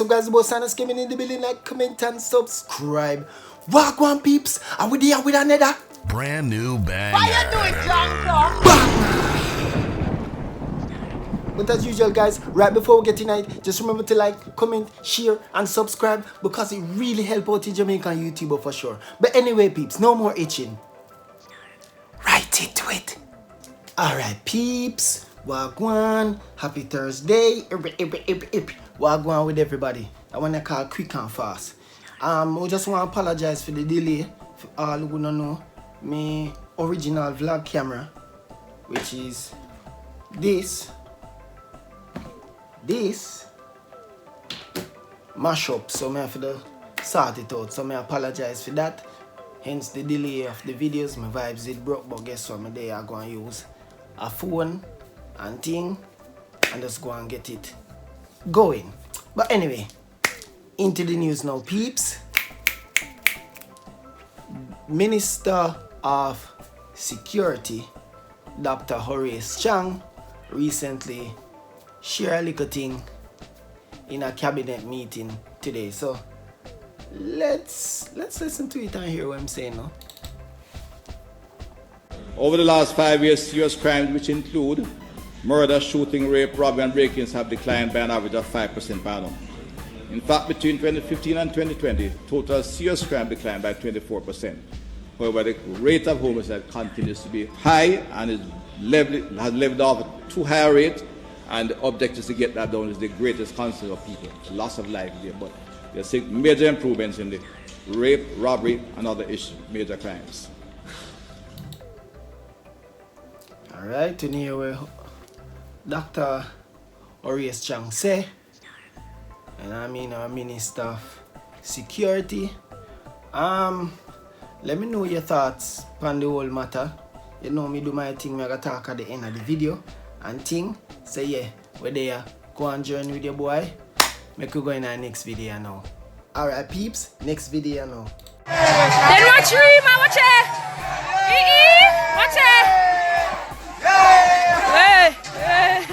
up, guys? The boss Sanus came in the building. Like, comment, and subscribe. Walk on, peeps. Are we there with another brand new banger? Why you doing, Chang? But as usual, guys, right before we get tonight, just remember to like, comment, share, and subscribe because it really helps out the Jamaican YouTuber for sure. But anyway, peeps, no more itching. Right into it. Alright, peeps. Wagwan. Happy Thursday. Wagwan with everybody. I want to call quick and fast. I just want to apologize for the delay. For all who don't know, my original vlog camera, which is this mash up, so I have to sort it out. So I apologize for that. Hence the delay of the videos. My vibes it broke, but guess what? Today I'm going to use a phone and thing and just go and get it going. But anyway, into the news now, peeps. Minister of Security Dr. Horace Chang recently shared a little thing in a cabinet meeting today. So let's listen to it and hear what I'm saying now. Over the last 5 years, serious crimes which include murder, shooting, rape, robbery and break-ins have declined by an average of 5% per annum. In fact, between 2015 and 2020, total serious crime declined by 24%. However, the rate of homicide continues to be high and has leveled off at too high a rate, and the objective is to get that down is the greatest concern of people, loss of life there. But there are major improvements in the rape, robbery and other major crimes. Alright, to hear what Dr. Horace Chang say, and I mean our Minister of Security. Let me know your thoughts on the whole matter. You know me do my thing, I gotta talk at the end of the video and thing. So yeah, we're there. Go and join with your boy. Make you go in our next video now. Alright peeps, next video now. Then watch me, man, watch it. Watch it. Hey, hey.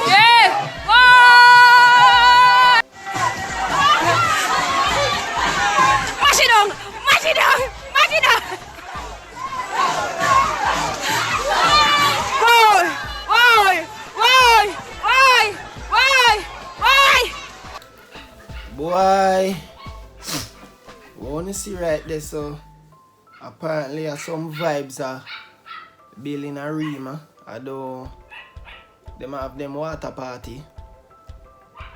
Yeah. Oh! Mash it down. Mash it down. Mash it down. Boy, we wanna see right there, so apparently some vibes are building a Rima. Although they might have them water party.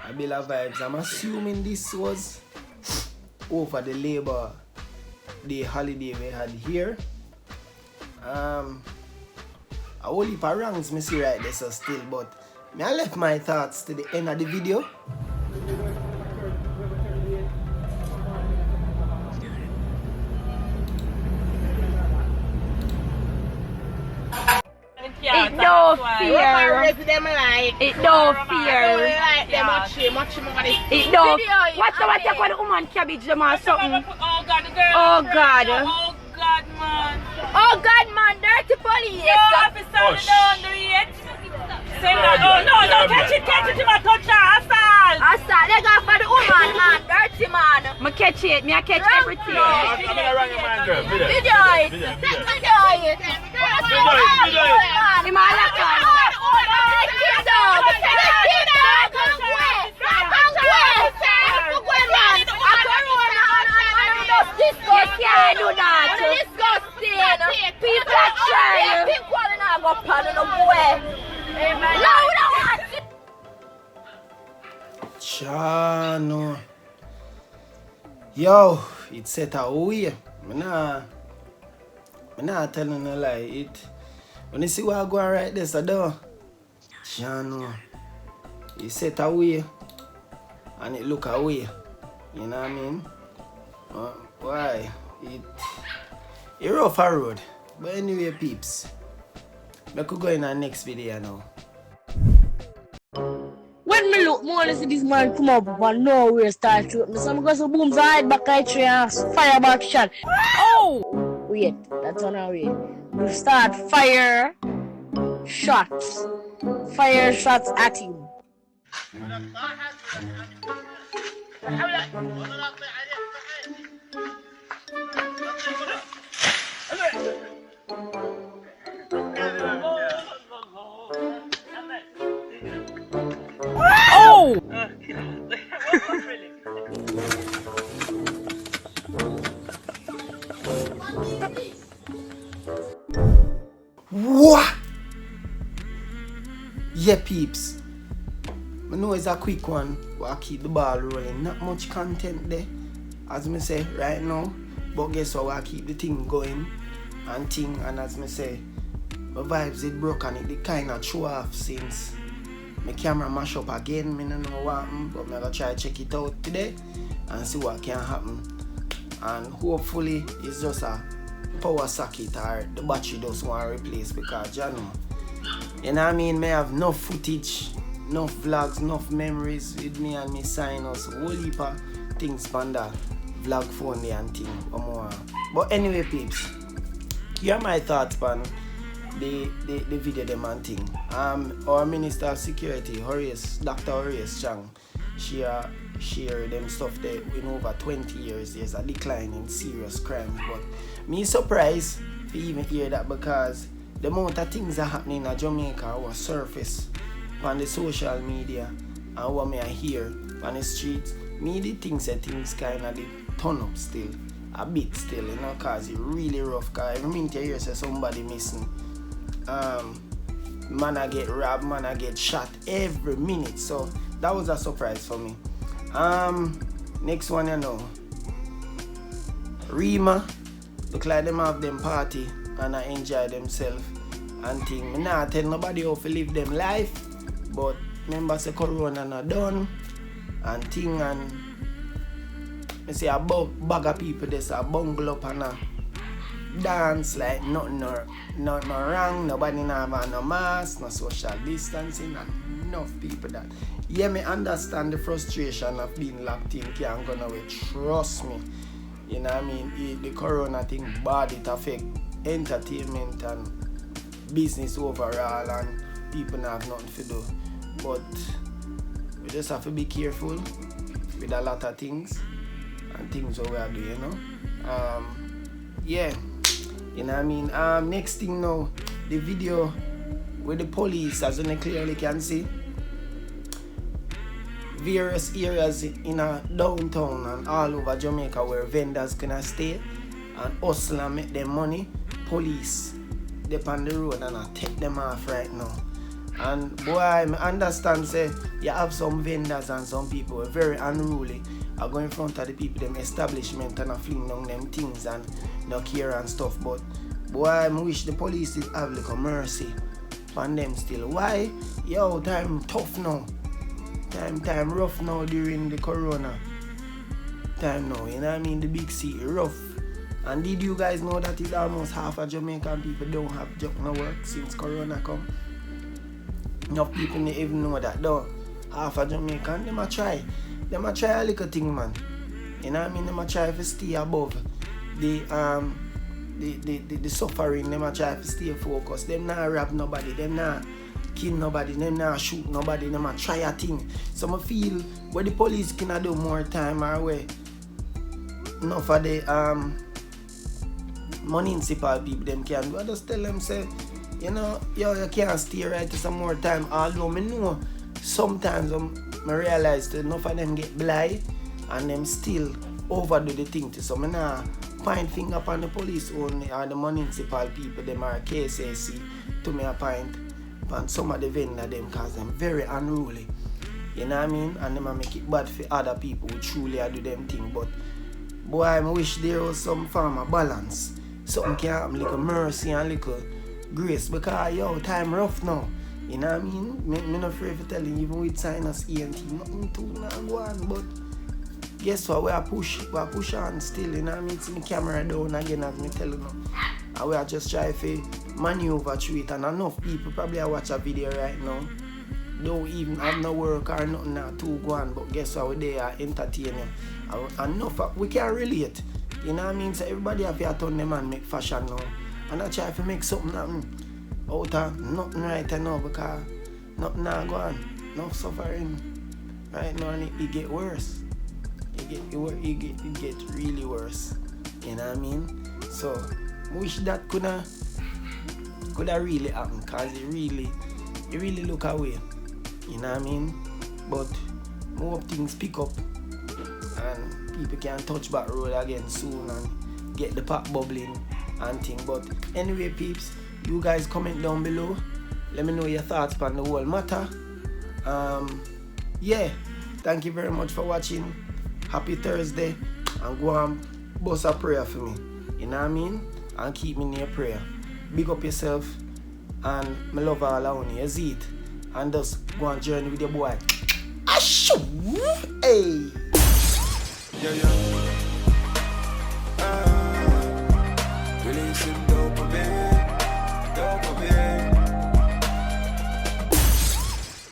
I build a vibes. I'm assuming this was over the Labor Day holiday we had here. A whole heap of wrongs me see right there, so still, but I left my thoughts to the end of the video. It no fear. It no fear. It no. What you call the woman cabbage them or something? Oh God, the girl. Oh God. Oh God, man. Oh God, man. Dirty police. No, officer, no, yet. Say that. Oh no, catch it. You must touch her. Assault. They go for the woman, man. Dirty man. Me catch it. Me catch everything. I'm gonna run your man, girl. Video it. Ni malaka. People are trying. People are going to go no boy. Chano. Yo, it set away. I'm not telling a lie. When you see what I'm going right there, so though, Chano, it set away and it look away. You know what I mean? Why? It rough a road. But anyway, peeps, I could go in our next video now. When me look more, I see this man come up and nowhere start shooting me. So I go to boom, so I hide back I tree and fire back shot. Oh! Wait, that's on our way. We start fire shots. fire shots at him. Oh! What? Yeah, peeps. I know it's a quick one, but I keep the ball rolling. Not much content there, as me say right now. But guess what? I keep the thing going and as me say, my vibes it broke and it kind of threw off since my camera mash up again. I don't know what happened, but I'm gonna try to check it out today and see what can happen. And hopefully it's just a power socket or the battery just want to replace, because you know what I mean, may have enough footage, enough vlogs, enough memories with me and me sinus, whole heap of things on that vlog phone there and thing or more. But anyway peeps, here are my thoughts on the video them and thing. Our Minister of Security, Dr. Horace Chang, share them stuff there in over 20 years there's a decline in serious crimes. But me surprised to even hear that, because the amount of things that happening in Jamaica was surface on the social media and what me I hear on the streets, me the things kind of turn up still a bit still, you know, cause it really rough. Cause every minute you hear say somebody missing, man I get robbed, man I get shot every minute. So that was a surprise for me. Next one, you know, Rima look like them have them party and I enjoy themselves and thing. Me not tell nobody how to live them life, but remember say Corona not done and thing, and I say a bag of people there's a bungle up and a dance like nothing wrong, nobody not have no mask, no social distancing, and enough people that. Yeah, me understand the frustration of being locked in, can't go nowhere, trust me. You know what I mean? The corona thing bad, it affect entertainment and business overall, and people not have nothing to do. But we just have to be careful with a lot of things and things what we are doing, you know? Yeah, you know what I mean? Next thing now, the video with the police, as you clearly can see, various areas in a downtown and all over Jamaica where vendors gonna stay and hustle and make them money. Police they on the road and I take them off right now. And boy, I understand say you have some vendors and some people who are very unruly are going in front of the people them establishment and fling down them things and no care and stuff. But boy, I wish the police did have like a mercy on them still. Why? Yo, time tough now. Time rough now during the corona time now, you know what I mean? The big city rough. And did you guys know that it's almost half of Jamaican people don't have job no work since corona come? Enough people don't even know that though. Half of Jamaican, them a try a little thing, man. You know what I mean? Them a try to stay above the suffering, them a try to stay focused. Them not rob nobody, them not kill nobody, them not shoot nobody, them a try a thing. So I feel where the police can do more time or where enough of the municipal people them can do. I just tell them say, you know, yo, you can't stay right to some more time. Although I know sometimes I realize that enough of them get blind and them still overdo the thing to. So I nah point finger upon the police only or the municipal people them or KCC to me a point on some of the vendor them cause them very unruly. You know what I mean? And them a make it bad for other people who truly do them thing. But boy, I wish there was some form of balance. Something can happen, like a mercy and like a grace, because yo, time rough now. You know what I mean? Me not afraid for telling you, even with sinus ENT, nothing too not go on. But guess what? We are push on still, you know what I mean? See my camera down again as me tell you now. And we are just trying to maneuver through it, and enough people probably watch a video right now. Don't even have no work or nothing to go on, but guess what? We there entertaining. And enough we can relate. You know what I mean? So everybody have to turn them and make fashion now. And I try to make something happen out of nothing right now, because nothing now go on. No suffering right now, and it get worse. It get really worse. You know what I mean? So wish that coulda really happen, cause it really look away. You know what I mean? But more things pick up and people can touch back road again soon and get the pot bubbling and thing. But anyway, peeps, you guys comment down below. Let me know your thoughts on the whole matter. Yeah, thank you very much for watching. Happy Thursday, and go and bust a prayer for me. You know what I mean? And keep me near prayer. Big up yourself, and my love all around you. See it? And just go on journey with your boy. Ashoo! Hey! Yeah.